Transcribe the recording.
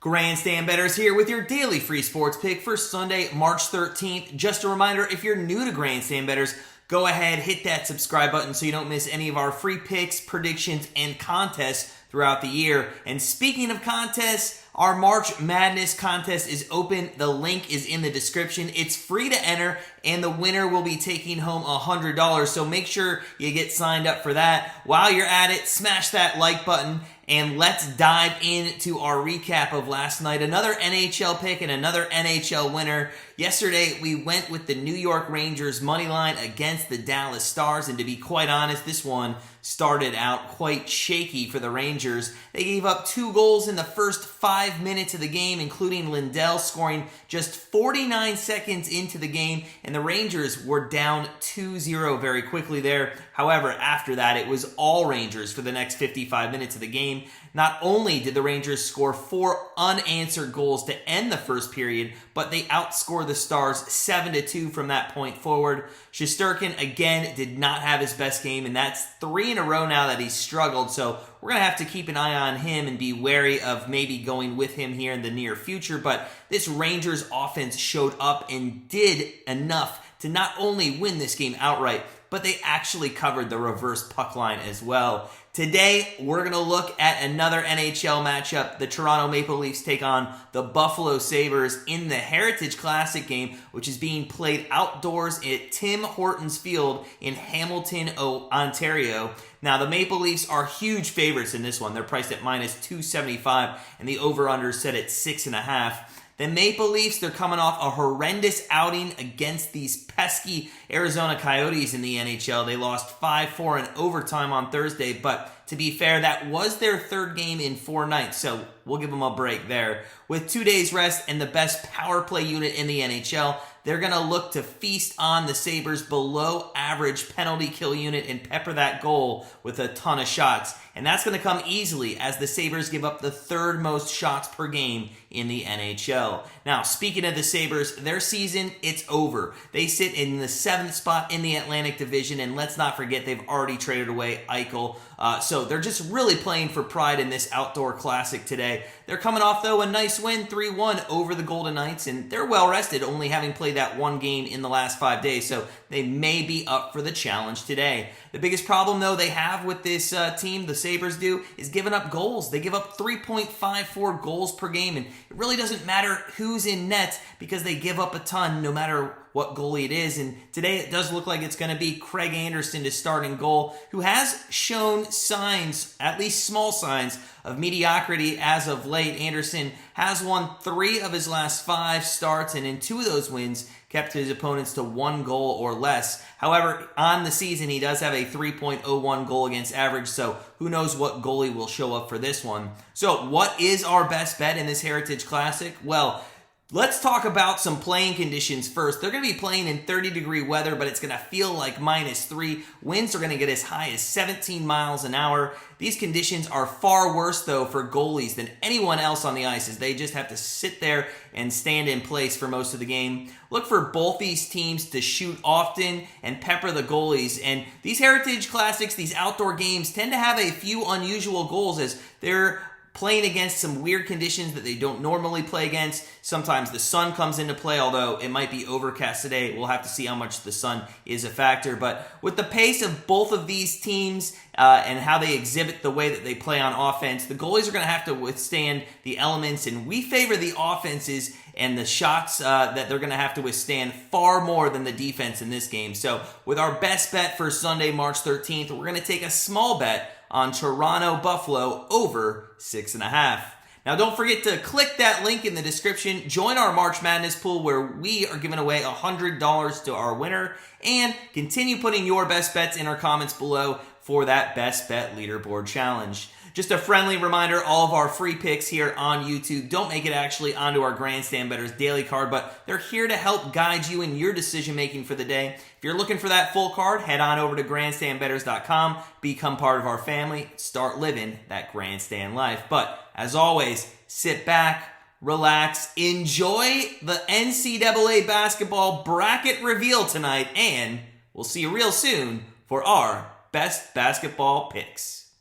Grandstand Bettors here with your daily free sports pick for Sunday, March 13th. Just a reminder, if you're new to Grandstand Bettors, go ahead, hit that subscribe button so you don't miss any of our free picks, predictions, and contests throughout the year. And speaking of contests, our March Madness contest is open. The link is in the description. It's free to enter, and the winner will be taking home $100. So make sure you get signed up for that. While you're at it, smash that like button, and let's dive into our recap of last night. Another NHL pick and another NHL winner. Yesterday, we went with the New York Rangers money line against the Dallas Stars, and to be quite honest, this one started out quite shaky for the Rangers. They gave up 2 goals in the first 5 minutes of the game, including Lindell scoring just 49 seconds into the game, and the Rangers were down 2-0 very quickly there. However, after that, it was all Rangers for the next 55 minutes of the game. Not only did the Rangers score 4 unanswered goals to end the first period, but they outscored the Stars 7-2 from that point forward. Shesterkin, again, did not have his best game, and that's 3 in a row now that he's struggled, so we're going to have to keep an eye on him and be wary of maybe going with him here in the near future. But this Rangers offense showed up and did enough to not only win this game outright, but they actually covered the reverse puck line as well. Today, we're going to look at another NHL matchup. The Toronto Maple Leafs take on the Buffalo Sabres in the Heritage Classic game, which is being played outdoors at Tim Hortons Field in Hamilton, Ontario. Now, the Maple Leafs are huge favorites in this one. They're priced at minus 275, and the over-under is set at 6.5. The Maple Leafs, they're coming off a horrendous outing against these pesky Arizona Coyotes in the NHL. They lost 5-4 in overtime on Thursday, but to be fair, that was their 3rd game in 4 nights, so we'll give them a break there. With 2 days rest and the best power play unit in the NHL, they're going to look to feast on the Sabres' below-average penalty kill unit and pepper that goal with a ton of shots. And that's going to come easily as the Sabres give up the 3rd most shots per game in the NHL. Now, speaking of the Sabres, their season, it's over. They sit in the 7th spot in the Atlantic Division, and let's not forget they've already traded away Eichel. So they're just really playing for pride in this outdoor classic today. They're coming off, though, a nice win, 3-1 over the Golden Knights, and they're well-rested, only having played that 1 game in the last 5 days, so they may be up for the challenge today. The biggest problem, though, they have with this team, the Sabres do, is giving up goals. They give up 3.54 goals per game, and it really doesn't matter who's in net because they give up a ton no matter what goalie it is. And today it does look like it's going to be Craig Anderson to start in goal, who has shown signs, at least small signs, of mediocrity as of late. Anderson has won 3 of his last 5 starts, and in 2 of those wins kept his opponents to 1 goal or less. However, on the season, he does have a 3.01 goal against average, so who knows what goalie will show up for this one. So what is our best bet in this Heritage Classic? Well, let's talk about some playing conditions first. They're going to be playing in 30-degree weather, but it's going to feel like -3. Winds are going to get as high as 17 miles an hour. These conditions are far worse, though, for goalies than anyone else on the ice, as they just have to sit there and stand in place for most of the game. Look for both these teams to shoot often and pepper the goalies. And these Heritage Classics, these outdoor games, tend to have a few unusual goals as they're playing against some weird conditions that they don't normally play against. Sometimes the sun comes into play, although it might be overcast today. We'll have to see how much the sun is a factor. But with the pace of both of these teams and how they exhibit the way that they play on offense, the goalies are going to have to withstand the elements, and we favor the offenses and the shots that they're going to have to withstand far more than the defense in this game. So with our best bet for Sunday, March 13th, we're going to take a small bet on Toronto Buffalo over 6.5. Now, don't forget to click that link in the description. Join our March Madness pool where we are giving away $100 to our winner, and continue putting your best bets in our comments below for that best bet leaderboard challenge. Just a friendly reminder, all of our free picks here on YouTube don't make it actually onto our Grandstand Bettors daily card, but they're here to help guide you in your decision-making for the day. If you're looking for that full card, head on over to grandstandbettors.com, become part of our family, start living that Grandstand life. But as always, sit back, relax, enjoy the NCAA basketball bracket reveal tonight, and we'll see you real soon for our best basketball picks.